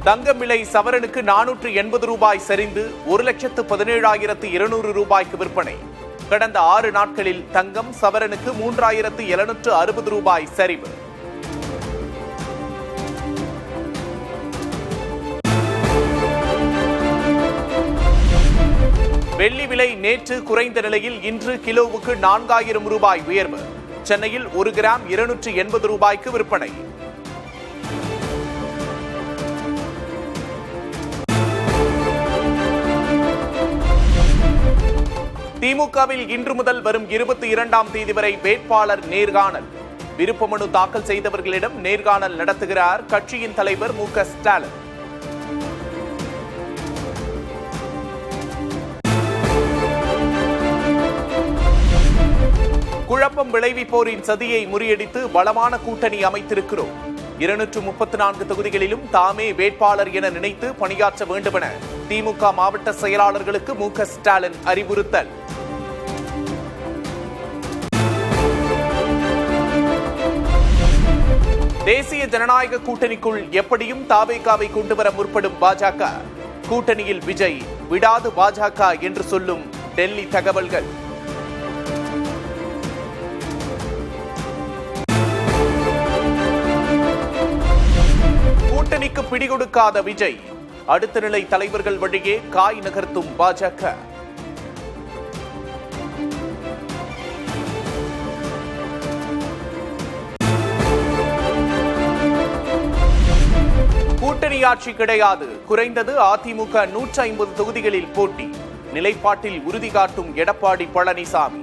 தங்கம் விலை சவரனுக்கு 480 ரூபாய் சரிந்து 1,17,200 ரூபாய்க்கு விற்பனை. கடந்த 6 நாட்களில் தங்கம் சவரனுக்கு 3,760 ரூபாய் சரிவு. வெள்ளி விலை நேற்று குறைந்த நிலையில் இன்று கிலோவுக்கு 4,000 ரூபாய் உயர்வு. சென்னையில் 1 கிராம் 280 ரூபாய்க்கு விற்பனை. திமுகவில் இன்று முதல் வரும் 22ஆம் தேதி வரை வேட்பாளர் நேர்காணல். விருப்ப மனு தாக்கல் செய்தவர்களிடம் நேர்காணல் நடத்துகிறார் கட்சியின் தலைவர் மு.க. ஸ்டாலின். குழப்பம் விளைவிப்போரின் சதியை முறியடித்து பலமான கூட்டணி அமைத்திருக்கிறோம். 234 தொகுதிகளிலும் தாமே வேட்பாளர் என நினைத்து பணியாற்ற வேண்டுமென திமுக மாவட்ட செயலாளர்களுக்கு மு.க. ஸ்டாலின் அறிவுறுத்தல். தேசிய ஜனநாயக கூட்டணிக்குள் எப்படியும் தாவேகாவை கொண்டுவர முற்படும் பாஜக. கூட்டணியில் விஜய், விடாது பாஜக என்று சொல்லும் டெல்லி தகவல்கள். கூட்டணிக்கு பிடிகொடுக்காத விஜய், அடுத்த நிலை தலைவர்கள் வழியே காய் நகர்த்தும் பாஜக. கூட்டணி ஆட்சி கிடையாது. குறைந்தது அதிமுக 150 தொகுதிகளில் போட்டி. நிலைப்பாட்டில் உறுதி காட்டும் எடப்பாடி பழனிசாமி.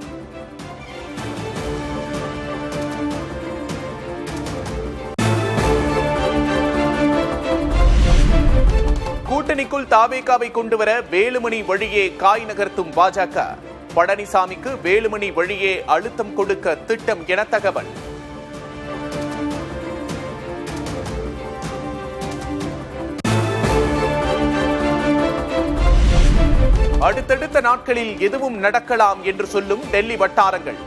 கூட்டணிக்குள் தாவேகாவை கொண்டுவர வேலுமணி வழியே காய் நகர்த்தும் பாஜக. பழனிசாமிக்கு வேலுமணி வழியே அழுத்தம் கொடுக்க திட்டம் என தகவல். அடுத்தடுத்த நாட்களில் எதுவும் நடக்கலாம் என்று சொல்லும் டெல்லி வட்டாரங்கள்.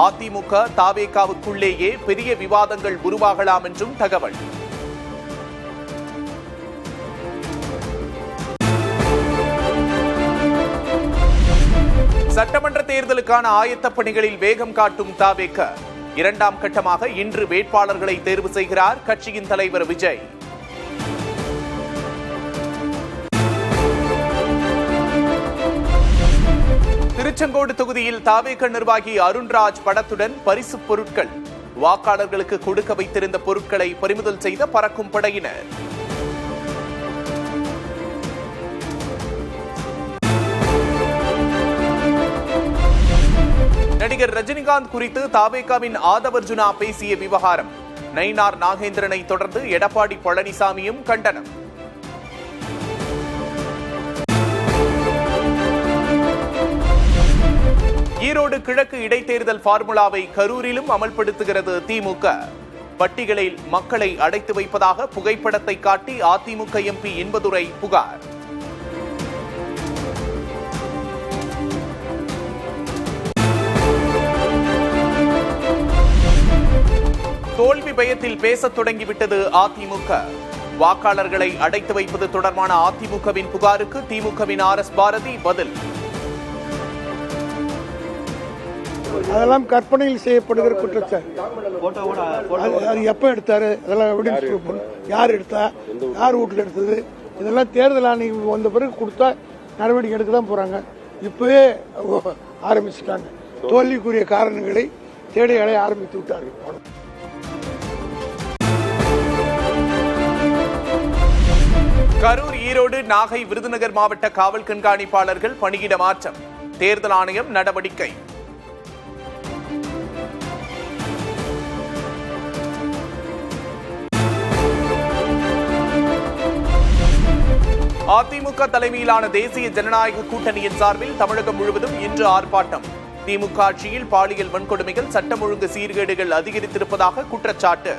அதிமுக தாவேகாவுக்குள்ளேயே பெரிய விவாதங்கள் உருவாகலாம் என்றும் தகவல். சட்டமன்ற தேர்தலுக்கான ஆயத்த பணிகளில் வேகம் காட்டும் தாவேக. 2ஆம் கட்டமாக இன்று வேட்பாளர்களை தேர்வு செய்கிறார் கட்சியின் தலைவர் விஜய். திருச்செங்கோடு தொகுதியில் தாவேக நிர்வாகி அருண்ராஜ் படத்துடன் பரிசு பொருட்கள். வாக்காளர்களுக்கு கொடுக்க வைத்திருந்த பொருட்களை பறிமுதல் செய்த பறக்கும் படையினர். நடிகர் ரஜினிகாந்த் குறித்து தாவேகாவின் ஆதவர்ஜுனா பேசிய விவகாரம். நயினார் நாகேந்திரனை தொடர்ந்து எடப்பாடி பழனிசாமியும் கண்டனம். ஈரோடு கிழக்கு இடைத்தேர்தல் பார்முலாவை கரூரிலும் அமல்படுத்துகிறது திமுக. பட்டிகளில் மக்களை அடைத்து வைப்பதாக புகைப்படத்தை காட்டி அதிமுக எம்பி இன்பதுரை புகார். தோல்வி பயத்தில் பேசத் தொடங்கிவிட்டது அதிமுக. வாக்காளர்களை அடைத்து வைப்பது தொடர்பான அதிமுகவின் புகாருக்கு திமுகவின் RS பாரதி பதில். அதெல்லாம் கற்பனையில் செய்யப்படுகிற குற்றச்சாட்டு. அது எப்ப எடுத்தாரு, அதெல்லாம் எவிடன்ஸ் ப்ரூஃப், யார் எடுத்தா, யார் வீட்டில் எடுத்தது, இதெல்லாம் தேர்தல் ஆணையம் வந்த பிறகு கொடுத்தா நடவடிக்கை எடுக்க தான் போறாங்க. இப்பவே ஆரம்பிச்சுட்டாங்க. தோல்விக்குரிய காரணங்களை தேடி அடைய ஆரம்பித்து விட்டார்கள். கரூர், ஈரோடு, நாகை, விருதுநகர் மாவட்ட காவல் கண்காணிப்பாளர்கள் பணியிட மாற்றம். தேர்தல் ஆணையம் நடவடிக்கை. அதிமுக தலைமையிலான தேசிய ஜனநாயக கூட்டணியின் சார்பில் தமிழகம் முழுவதும் இன்று ஆர்ப்பாட்டம். திமுக ஆட்சியில் பாலியல் வன்கொடுமைகள், சட்டம் ஒழுங்கு சீர்கேடுகள் அதிகரித்திருப்பதாக குற்றச்சாட்டு.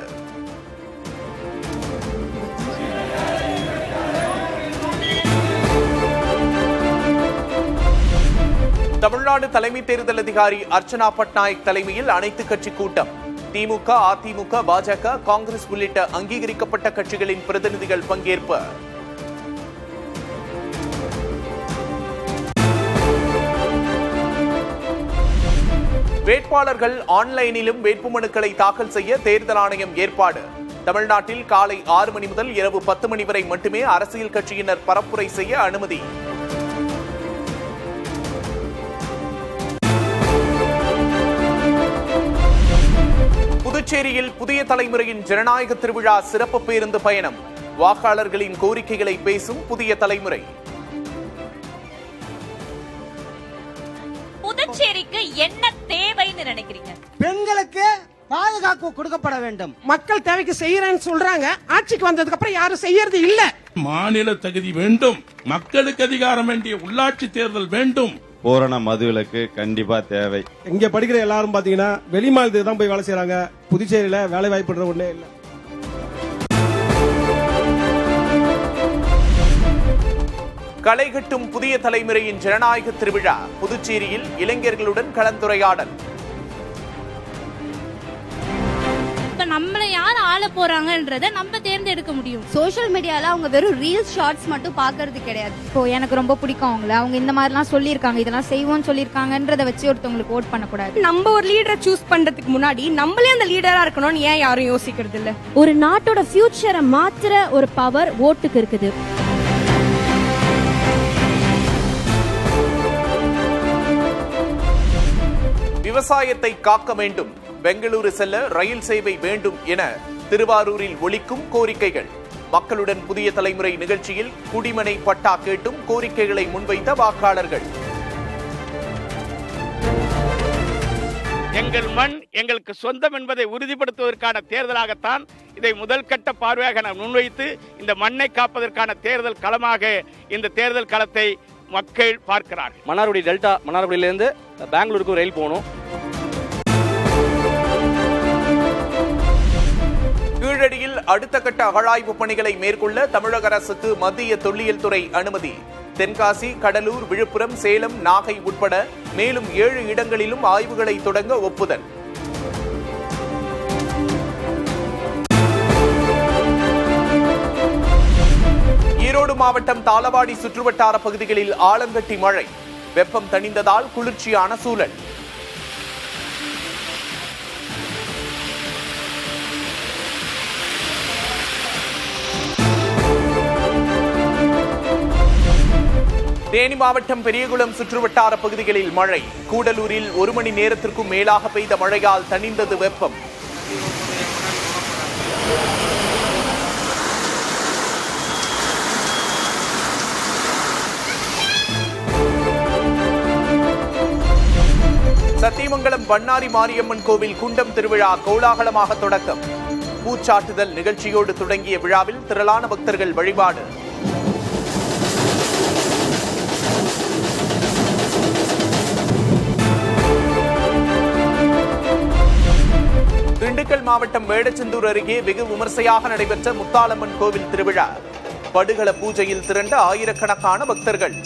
தமிழ்நாடு தலைமை தேர்தல் அதிகாரி அர்ச்சனா பட்நாயக் தலைமையில் அனைத்துக் கட்சி கூட்டம். திமுக, அதிமுக, பாஜக, காங்கிரஸ் உள்ளிட்ட அங்கீகரிக்கப்பட்ட கட்சிகளின் பிரதிநிதிகள் பங்கேற்பு. வேட்பாளர்கள் ஆன்லைனிலும் வேட்புமனுக்களை தாக்கல் செய்ய தேர்தல் ஆணையம் ஏற்பாடு. தமிழ்நாட்டில் காலை 6 மணி முதல் இரவு 10 மணி வரை மட்டுமே அரசியல் கட்சியினர் பரப்புரை செய்ய அனுமதி. புதுச்சேரியில் புதிய தலைமுறையின் ஜனநாயக திருவிழா சிறப்பு பேருந்து பயணம். வாக்காளர்களின் கோரிக்கைகளை பேசும் புதிய தலைமுறை. புதுச்சேரிக்கு என்ன தேவைன்னு நினைக்கிறீங்க? பெண்களுக்கு பாதுகாப்பு கொடுக்கப்பட வேண்டும். மக்கள் தேவைக்கு செய்யறேன்னு சொல்றாங்க, ஆட்சிக்கு வந்ததுக்கு அப்புறம் யாரும் செய்யறது இல்ல. மாநில தகுதி வேண்டும், மக்களுக்கு அதிகாரம் வேண்டிய உள்ளாட்சி தேர்தல் வேண்டும். பூரண மதுவிலக்கு கண்டிப்பா தேவை. இங்க படிக்கிற எல்லாரும் பாத்தீங்கன்னா வெளி மாநிலத்துக்கு தான் போய் வேலை செய்யறாங்க. புதுச்சேரியில வேலை வாய்ப்பு ஒண்ணே இல்ல. களைகட்டும் புதிய தலைமுறையின் ஜனநாயக திருவிழா. புதுச்சேரியில் இளைஞர்களுடன் கலந்துரையாடல். நம்மளை யார் ஆள போறாங்கன்றத நம்ம தேர்ந்தெடுக்க முடியும். சோஷியல் மீடியால அவங்க வெறும் ரீல்ஸ் ஷார்ட்ஸ் மட்டும் பாக்குறது கிடையாது. இப்போ எனக்கு ரொம்ப பிடிக்கும் அவங்க இந்த மாதிரிலாம் சொல்லியிருக்காங்க, இதெல்லாம் செய்வோம்னு சொல்லியிருக்காங்கன்றத வச்சு ஒருத்தவங்களுக்கு ஓட் பண்ணக்கூடாது. நம்ம ஒரு லீடரை சூஸ் பண்றதுக்கு முன்னாடி நம்மளே அந்த லீடரா இருக்கணும்னு ஏன் யாரும் யோசிக்கிறது இல்ல? ஒரு நாட்டோட ஃபியூச்சரை மாத்துற ஒரு பவர் ஓட்டுக்கு இருக்குது. விவசாயத்தை காக்க வேண்டும், பெங்களூரு செல்ல ரயில் சேவை வேண்டும் என திருவாரூரில் ஒலிக்கும் கோரிக்கைகள். மக்களுடன் புதிய தலைமுறை நிகழ்ச்சியில் குடிமனை பட்டா கேட்டும் கோரிக்கைகளை முன்வைத்த வாக்காளர்கள். எங்கள் மண் எங்களுக்கு சொந்தம் என்பதை உறுதிப்படுத்துவதற்கான தேர்தலாகத்தான் இதை முதல் கட்ட பார்வையாக நாம் முன்வைத்து இந்த மண்ணை காப்பதற்கான தேர்தல் களமாக இந்த தேர்தல் களத்தை மக்கள் பார்க்கிறார்கள். மன்னார்குடி டெல்டா மன்னார்குடியிலிருந்து பெங்களூருக்கு ரயில் போகணும். கீழடியில் அடுத்த கட்ட அகழாய்வு பணிகளை மேற்கொள்ள தமிழக அரசுக்கு மத்திய தொல்லியல் துறை அனுமதி. தென்காசி, கடலூர், விழுப்புரம், சேலம், நாகை உட்பட மேலும் 7 இடங்களிலும் ஆய்வுகளை தொடங்க ஒப்புதல். ஈரோடு மாவட்டம் தாளவாடி சுற்றுவட்டார பகுதிகளில் ஆலங்கட்டி மழை. வெப்பம் தணிந்ததால் குளிர்ச்சியான சூழல். தேனி மாவட்டம் பெரியகுளம் சுற்றுவட்டார பகுதிகளில் மழை. கூடலூரில் 1 மணி நேரத்திற்கும் மேலாக பெய்த மழையால் தணிந்தது வெப்பம். சத்தியமங்கலம் பண்ணாரி மாரியம்மன் கோவில் குண்டம் திருவிழா கோலாகலமாக தொடக்கம். பூச்சாட்டுதல் நிகழ்ச்சியோடு தொடங்கிய விழாவில் திரளான பக்தர்கள் வழிபாடு. திண்டுக்கல் மாவட்டம் வேடச்சந்தூர் அருகே வெகு விமர்சையாக நடைபெற்ற முத்தாலம்மன் கோவில் திருவிழா. படுகள பூஜையில் திரண்ட ஆயிரக்கணக்கான பக்தர்கள்.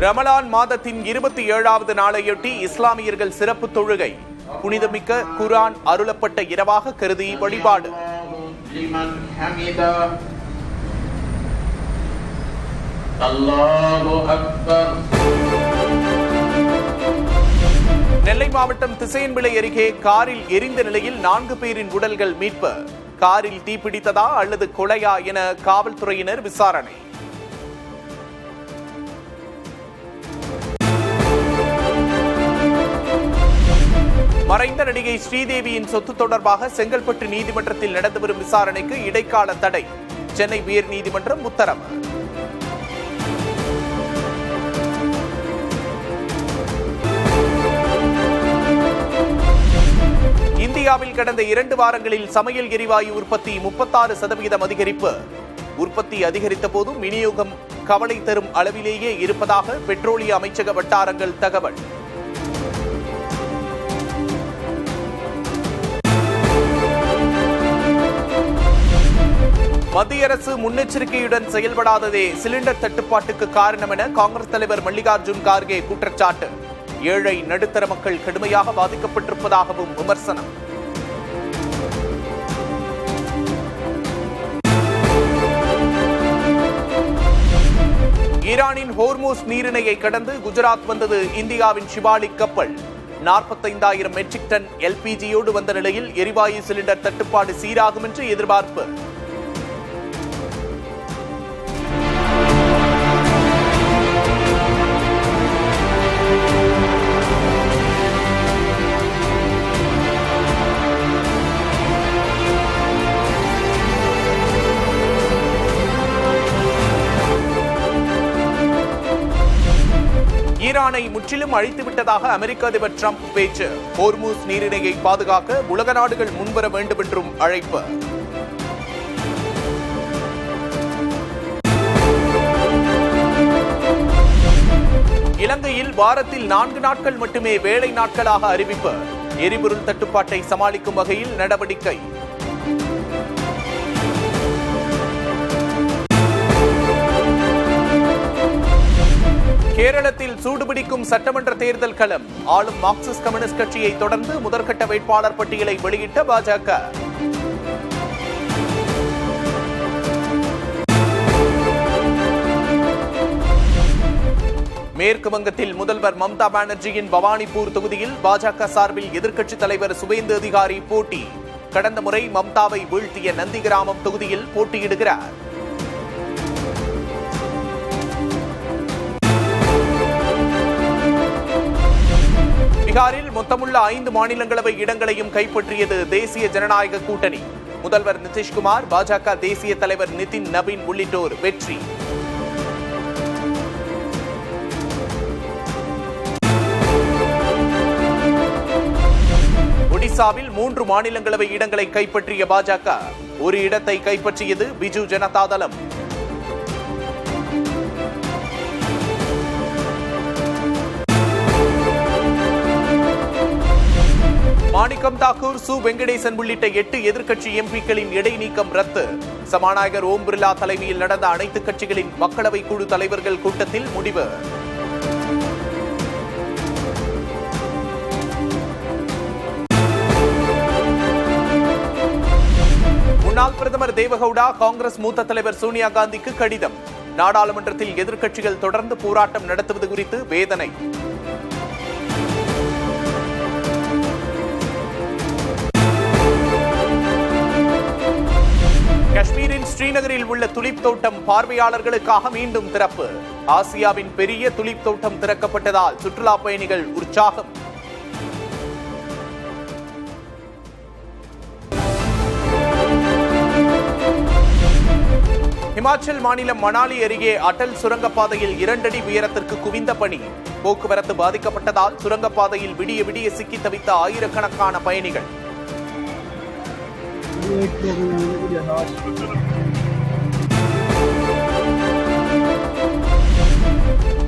ரமலான் மாதத்தின் 27வது நாளையொட்டி இஸ்லாமியர்கள் சிறப்பு தொழுகை. புனிதமிக்க குர்ஆன் அருளப்பட்ட இரவாக கருதி வழிபாடு. நெல்லை மாவட்டம் திசையன்விளை அருகே காரில் எரிந்த நிலையில் 4 பேரின் உடல்கள் மீட்பு. காரில் தீப்பிடித்ததா அல்லது கொலையா என காவல்துறையினர் விசாரணை. மறைந்த நடிகை ஸ்ரீதேவியின் சொத்து தொடர்பாக செங்கல்பட்டு நீதிமன்றத்தில் நடந்து வரும் விசாரணைக்கு இடைக்கால தடை. சென்னை உயர் நீதிமன்றம் உத்தரவு. இந்தியாவில் கடந்த 2 வாரங்களில் சமையல் எரிவாயு உற்பத்தி 36% அதிகரிப்பு. உற்பத்தி அதிகரித்த போதும் விநியோகம் கவலை தரும் அளவிலேயே இருப்பதாக பெட்ரோலிய அமைச்சக வட்டாரங்கள் தகவல். மத்திய அரசு முன்னெச்சரிக்கையுடன் செயல்படாததே சிலிண்டர் தட்டுப்பாட்டுக்கு காரணம் என காங்கிரஸ் தலைவர் மல்லிகார்ஜுன் கார்கே குற்றச்சாட்டு. ஏழை நடுத்தர மக்கள் கடுமையாக பாதிக்கப்பட்டிருப்பதாகவும் விமர்சனம். ஈரானின் ஹோர்மூஸ் நீரிணையை கடந்து குஜராத் வந்தது இந்தியாவின் ஷிவாலிக் கப்பல். 45,000 மெட்ரிக் டன் எல்பிஜியோடு வந்த நிலையில் எரிவாயு சிலிண்டர் தட்டுப்பாடு சீராகும் என்று எதிர்பார்ப்பு. ஈரானை முற்றிலும் அழித்துவிட்டதாக அமெரிக்க அதிபர் டிரம்ப் பேச்சு. ஹோர்மூஸ் நீரிணையை பாதுகாக்க உலக நாடுகள் முன்வர வேண்டும் என்றும் அழைப்பு. இலங்கையில் வாரத்தில் 4 நாட்கள் மட்டுமே வேலை நாட்களாக அறிவிப்பு. எரிபொருள் தட்டுப்பாட்டை சமாளிக்கும் வகையில் நடவடிக்கை. கேரளத்தில் சூடுபிடிக்கும் சட்டமன்ற தேர்தல் களம். ஆளும் மார்க்சிஸ்ட் கம்யூனிஸ்ட் கட்சியை தொடர்ந்து முதற்கட்ட வேட்பாளர் பட்டியலை வெளியிட்ட பாஜக. மேற்கு வங்கத்தில் முதல்வர் மம்தா பானர்ஜியின் பவானிபூர் தொகுதியில் பாஜக சார்பில் எதிர்க்கட்சித் தலைவர் சுவேந்து அதிகாரி போட்டி. கடந்த முறை மம்தாவை வீழ்த்திய நந்திகிராமம் தொகுதியில் போட்டியிடுகிறார். பீகாரில் மொத்தமுள்ள 5 மாநிலங்களவை இடங்களையும் கைப்பற்றியது தேசிய ஜனநாயக கூட்டணி. முதல்வர் நிதிஷ்குமார், பாஜக தேசிய தலைவர் நிதின் நபீன் உள்ளிட்டோர் வெற்றி. ஒடிசாவில் 3 மாநிலங்களவை இடங்களை கைப்பற்றிய பாஜக. ஒரு இடத்தை கைப்பற்றியது பிஜு ஜனதா தளம். மாணிக்கம் தாக்கூர், சு வெங்கடேசன் உள்ளிட்ட 8 எதிர்க்கட்சி எம்பிக்களின் இடைநீக்கம் ரத்து. சபாநாயகர் ஓம் பிர்லா தலைமையில் நடந்த அனைத்து கட்சிகளின் மக்களவை குழு தலைவர்கள் கூட்டத்தில் முடிவு. முன்னாள் பிரதமர் தேவகவுடா காங்கிரஸ் மூத்த தலைவர் சோனியா காந்திக்கு கடிதம். நாடாளுமன்றத்தில் எதிர்க்கட்சிகள் தொடர்ந்து போராட்டம் நடத்துவது குறித்து வேதனை. காஷ்மீரின் ஸ்ரீநகரில் உள்ள துலிப் தோட்டம் பார்வையாளர்களுக்காக மீண்டும் திறப்பு. ஆசியாவின் பெரிய துலிப் தோட்டம் திறக்கப்பட்டதால் சுற்றுலா பயணிகள் உற்சாகம். ஹிமாச்சல் மாநிலம் மணாலி அருகே அடல் சுரங்கப்பாதையில் 2 அடி உயரத்திற்கு குவிந்த பனி. போக்குவரத்து பாதிக்கப்பட்டதால் சுரங்கப்பாதையில் விடிய விடிய சிக்கி தவித்த ஆயிரக்கணக்கான பயணிகள்.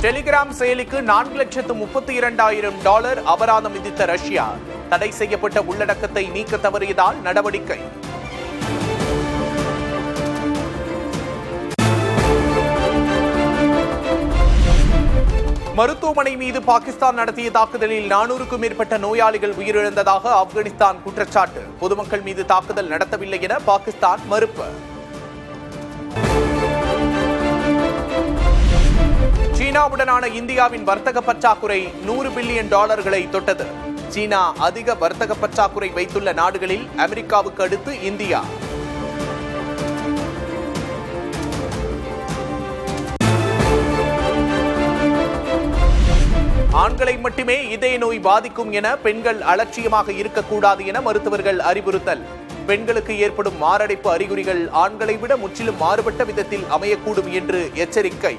டெலிகிராம் செயலிக்கு $4,32,000 அபராதம் விதித்த ரஷ்யா. தடை செய்யப்பட்ட உள்ளடக்கத்தை நீக்க தவறியதால் நடவடிக்கை. மருத்துவமனை மீது பாகிஸ்தான் நடத்திய தாக்குதலில் 400க்கும் மேற்பட்ட நோயாளிகள் உயிரிழந்ததாக ஆப்கானிஸ்தான் குற்றச்சாட்டு. பொதுமக்கள் மீது தாக்குதல் நடத்தவில்லை என பாகிஸ்தான் மறுப்பு. சீனாவுடனான இந்தியாவின் வர்த்தக பற்றாக்குறை $100 பில்லியன் தொட்டது. சீனா அதிக வர்த்தக பற்றாக்குறை வைத்துள்ள நாடுகளில் அமெரிக்காவுக்கு அடுத்து இந்தியா. ஆண்களை மட்டுமே இதய நோய் பாதிக்கும் என பெண்கள் அலட்சியமாக இருக்கக்கூடாது என மருத்துவர்கள் அறிவுறுத்தல். பெண்களுக்கு ஏற்படும் மாரடைப்பு அறிகுறிகள் ஆண்களை விட முற்றிலும் மாறுபட்ட விதத்தில் அமையக்கூடும் என்று எச்சரிக்கை.